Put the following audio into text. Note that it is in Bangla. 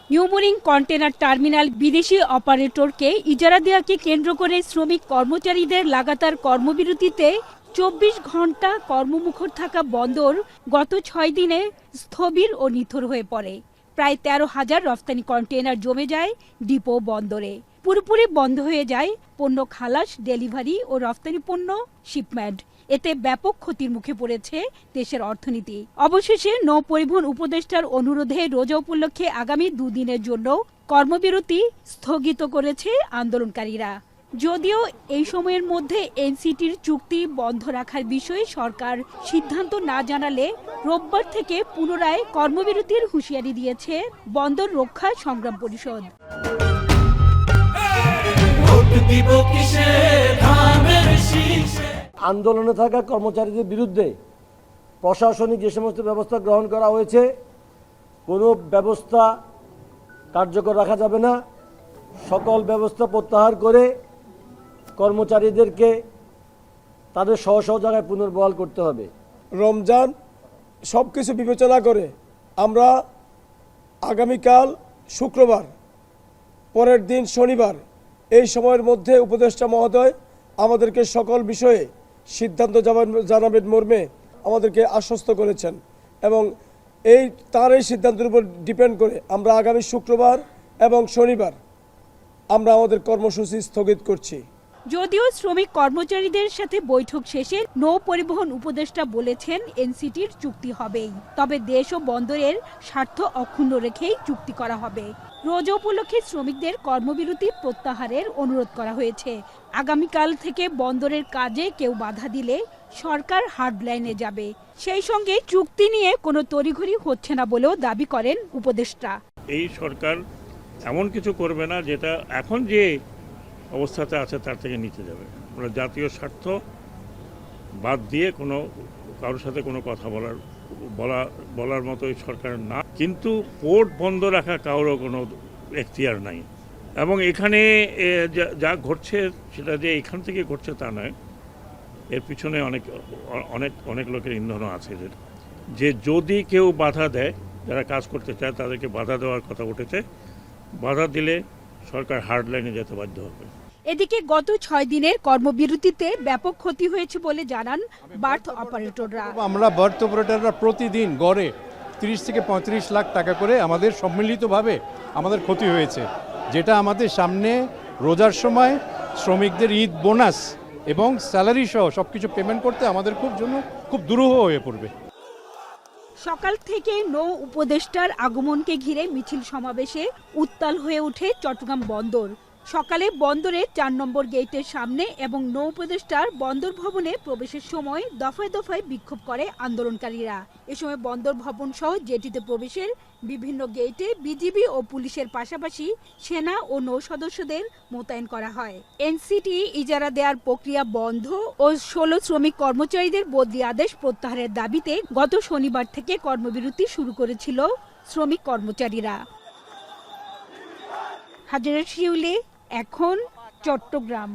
নিউমোরিং কন্টেনার টার্মিনাল বিদেশি অপারেটরকে ইজারা দেওয়াকে কেন্দ্র করে শ্রমিক কর্মচারীদের লাগাতার কর্মবিরতিতে ২৪ ঘন্টা কর্মমুখর থাকা বন্দর গত ৬ দিনে স্থবির ও নিথর হয়ে পড়ে। প্রায় ১৩,০০০ রফতানি কন্টেনার জমে যায় ডিপো বন্দরে। পুরোপুরি বন্ধ হয়ে যায় পণ্য খালাস, ডেলিভারি ও রফতানি পণ্য শিপমেন্ট। এতে ব্যাপক ক্ষতির মুখে পড়েছে দেশের অর্থনীতি। অবশেষে নৌ পরিবহন উপদেষ্টার অনুরোধে রোজা উপলক্ষে আগামী দুদিনের জন্য কর্মবিরতি স্থগিত করেছে আন্দোলনকারীরা। যদিও এই সময়ের মধ্যে এনসিটির চুক্তি বন্ধ রাখার বিষয়ে সরকার সিদ্ধান্ত না জানালে রোববার থেকে পুনরায় কর্মবিরতির হুঁশিয়ারি দিয়েছে বন্দর রক্ষা সংগ্রাম পরিষদ। আন্দোলনে থাকা কর্মচারীদের বিরুদ্ধে প্রশাসনিক যে সমস্ত ব্যবস্থা গ্রহণ করা হয়েছে, কোনো ব্যবস্থা কার্যকর রাখা যাবে না। সকল ব্যবস্থা প্রত্যাহার করে কর্মচারীদেরকে তাদের স্ব স্ব জায়গায় পুনর্বহাল করতে হবে। রমজান সব কিছু বিবেচনা করে আমরা আগামীকাল শুক্রবার, পরের দিন শনিবার, এই সময়ের মধ্যে উপদেষ্টা মহোদয় আমাদেরকে সকল বিষয়ে সিদ্ধান্ত জানাবেন মর্মে আমাদেরকে আশ্বস্ত করেছেন এবং তার এই সিদ্ধান্তের উপর ডিপেন্ড করে আমরা আগামী শুক্রবার এবং শনিবার আমরা আমাদের কর্মসূচি স্থগিত করছি। যদিও শ্রমিক কর্মচারীদের সাথে বৈঠক শেষে নৌ পরিবহন উপদেষ্টা বলেছেন এনসিটির চুক্তি হবেই, তবে দেশ ও বন্দরের স্বার্থ অক্ষুণ্ণ রেখেই চুক্তি করা হবে। রোজা উপলক্ষে শ্রমিকদের কর্মবিরতি প্রত্যাহারের অনুরোধ করা হয়েছে। আগামীকাল থেকে বন্দরের কাজে কেউ বাধা দিলে সরকার হার্ডলাইনে যাবে। সেই সঙ্গে চুক্তি নিয়ে কোনো তড়িঘড়ি হচ্ছে না বলেও দাবি করেন উপদেষ্টা। এই সরকার এমন কিছু করবে না যেটা এখন যে অবস্থাতে আছে তার থেকে নিচে যাবে। আমরা জাতীয় স্বার্থ বাদ দিয়ে কারোর সাথে কোনো কথা বলার মতো এই সরকার না, কিন্তু পোর্ট বন্ধ রাখা কারোর কোনো এখতিয়ার নাই। এবং এখানে যা ঘটছে সেটা যে এখান থেকে ঘটছে তা নয়, এর পিছনে অনেক লোকের ইন্ধনও আছে। যে যদি কেউ বাধা দেয়, যারা কাজ করতে চায় তাদেরকে বাধা দেওয়ার কথা উঠেছে, বাধা দিলে সরকার হার্ডলাইনে যেতে বাধ্য হবে। এদিকে গত ৬ দিনের কর্মবিরতিতে ব্যাপক ক্ষতি হয়েছে বলে জানান বার্থ অপারেটররা। আমরা বার্থ অপারেটররা প্রতিদিন গড়ে ৩০ থেকে ৩৫ লাখ টাকা করে আমাদের সম্মিলিতভাবে আমাদের ক্ষতি হয়েছে, যেটা আমাদের সামনে রোজার সময় শ্রমিকদের ঈদ বোনাস এবং স্যালারি সহ সবকিছু পেমেন্ট করতে আমাদের খুব দুরূহ হয়ে পড়বে। সকাল থেকে নৌ উপদেষ্টার আগমনকে ঘিরে মিছিল সমাবেশে উত্তাল হয়ে ওঠে চট্টগ্রাম বন্দর। সকালে বন্দরে ৪ নম্বর গেটের সামনে এবং নৌ উপদেষ্টার বন্দর ভবনে প্রবেশের সময় দফায় দফায় বিক্ষোভ করে আন্দোলনকারীরা। এ সময় বন্দর ভবন সহ জেটিতে প্রবেশের বিভিন্ন গেটে বিজিবি ও পুলিশের পাশাপাশি সেনা ও নৌ সদস্যদের মোতায়েন করা হয়। এনসিটি ইজারা দেওয়ার প্রক্রিয়া বন্ধ ও ১৬ শ্রমিক কর্মচারীদের বদলি আদেশ প্রত্যাহারের দাবিতে গত শনিবার থেকে কর্মবিরতি শুরু করেছিল শ্রমিক কর্মচারীরা। হাজেরা শিউলি, এখন চট্টগ্রাম।